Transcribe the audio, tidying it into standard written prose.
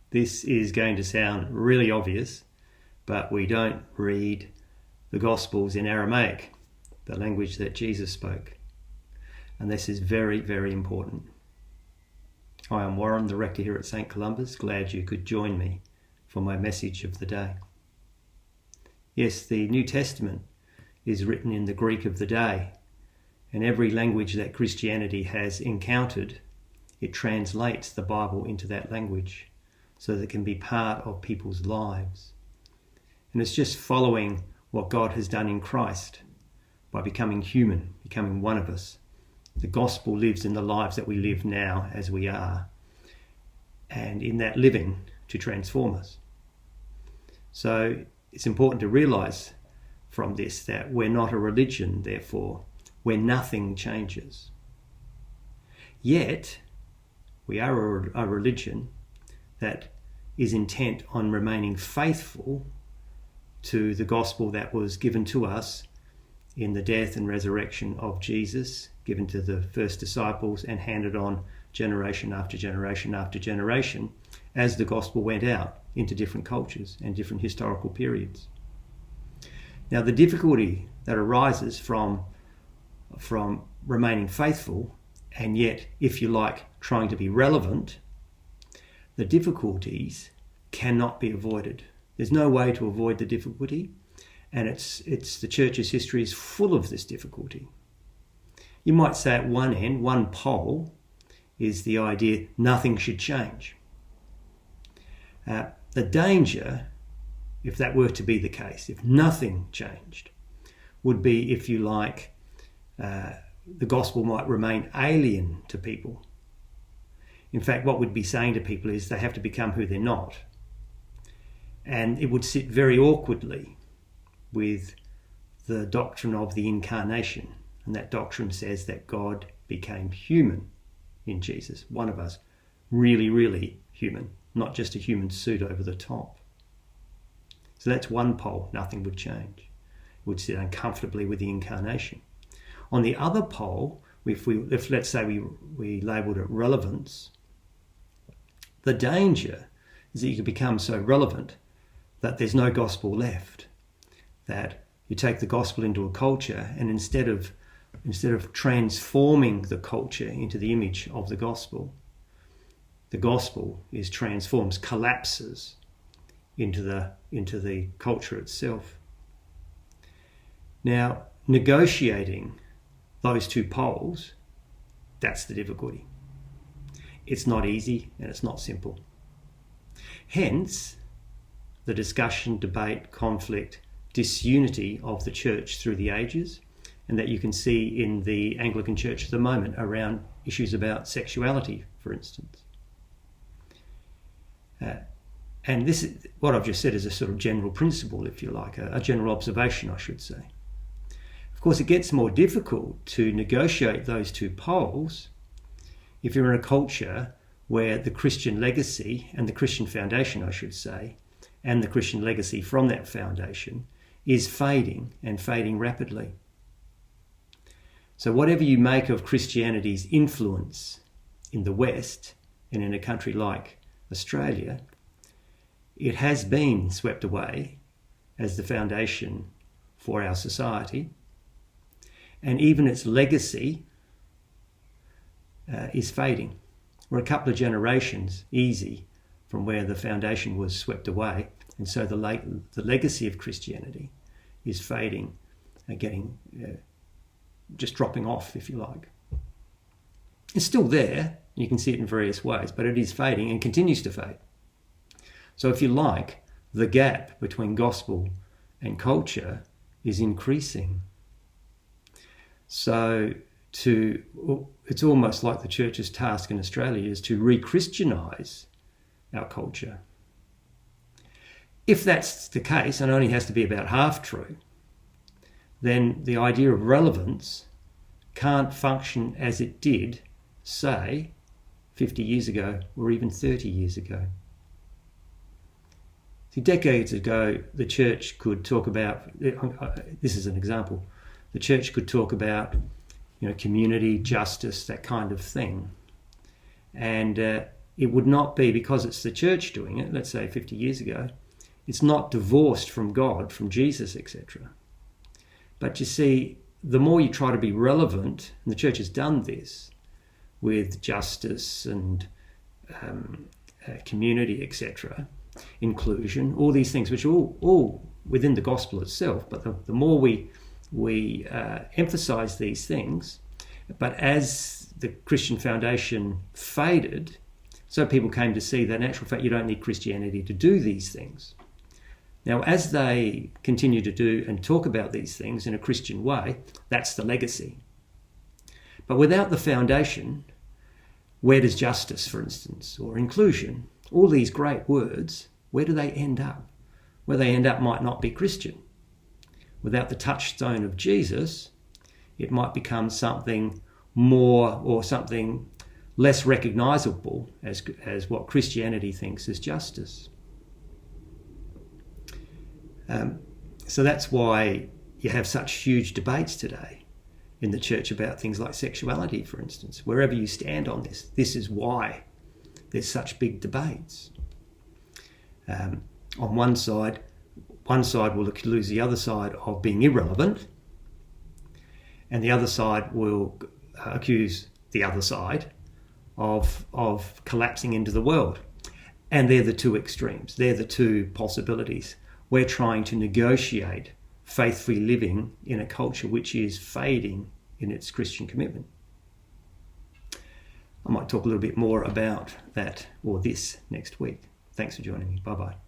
This is going to sound really obvious, but we don't read the Gospels in Aramaic, the language that Jesus spoke. And this is very, very important. Hi, I'm Warren, the rector here at St. Columba's. Glad you could join me for my message of the day. Yes, the New Testament is written in the Greek of the day, and every language that Christianity has encountered, it translates the Bible into that language so that it can be part of people's lives. And it's just following what God has done in Christ by becoming human, becoming one of us. The gospel lives in the lives that we live now as we are, and in that living to transform us. So it's important to realise from this that we're not a religion, therefore, where nothing changes. Yet, we are a religion that is intent on remaining faithful to the gospel that was given to us in the death and resurrection of Jesus, given to the first disciples and handed on generation after generation after generation as the gospel went out into different cultures and different historical periods. Now, the difficulty that arises from remaining faithful and yet, if you like, trying to be relevant, the difficulties cannot be avoided. There's no way to avoid the difficulty, and it's the church's history is full of this difficulty. You might say at one end, one pole, is the idea nothing should change. The danger, if that were to be the case, if nothing changed, would be, if you like, the gospel might remain alien to people. In fact, what we'd be saying to people is they have to become who they're not. And it would sit very awkwardly with the doctrine of the incarnation. And that doctrine says that God became human in Jesus, one of us, really, really human, not just a human suit over the top. So that's one pole, nothing would change. It would sit uncomfortably with the incarnation. On the other pole, if let's say we labelled it relevance, the danger is that you can become so relevant that there's no gospel left, that you take the gospel into a culture and instead of transforming the culture into the image of the gospel is transforms, collapses into the culture itself. Now, negotiating those two poles, that's the difficulty. It's not easy and it's not simple. Hence, the discussion, debate, conflict, disunity of the church through the ages, and that you can see in the Anglican Church at the moment around issues about sexuality, for instance. And this is what I've just said is a sort of general principle, if you like, a general observation, I should say. Of course, it gets more difficult to negotiate those two poles if you're in a culture where the Christian legacy and the Christian foundation, I should say, and the Christian legacy from that foundation is fading and fading rapidly. So whatever you make of Christianity's influence in the West and in a country like Australia, it has been swept away as the foundation for our society, and even its legacy is fading. We're a couple of generations easy from where the foundation was swept away, and so the legacy of Christianity is fading and getting just dropping off, if you like. It's still there, you can see it in various ways, but it is fading and continues to fade. So if you like, the gap between gospel and culture is increasing. So it's almost like the church's task in Australia is to re-Christianise our culture. If that's the case, and only has to be about half true, then the idea of relevance can't function as it did, say, 50 years ago or even 30 years ago. See, decades ago, the church could talk about, this is an example, the church could talk about, community, justice, that kind of thing. And it would not be because it's the church doing it, let's say 50 years ago, it's not divorced from God, from Jesus, etc. But you see, the more you try to be relevant, and the church has done this with justice and community, etc., inclusion, all these things, which are all within the gospel itself. But the more we emphasize these things, but as the Christian foundation faded, so people came to see that in actual fact you don't need Christianity to do these things. Now, as they continue to do and talk about these things in a Christian way, that's the legacy. But without the foundation, where does justice, for instance, or inclusion, all these great words, where do they end up? Where they end up might not be Christian. Without the touchstone of Jesus, it might become something more or something less recognisable as what Christianity thinks is justice. So that's why you have such huge debates today in the church about things like sexuality, for instance. Wherever you stand on this is why there's such big debates. On one side will accuse the other side of being irrelevant, and the other side will accuse the other side of collapsing into the world. And they're the two extremes. They're the two possibilities. We're trying to negotiate faith-free living in a culture which is fading in its Christian commitment. I might talk a little bit more about that or this next week. Thanks for joining me. Bye-bye.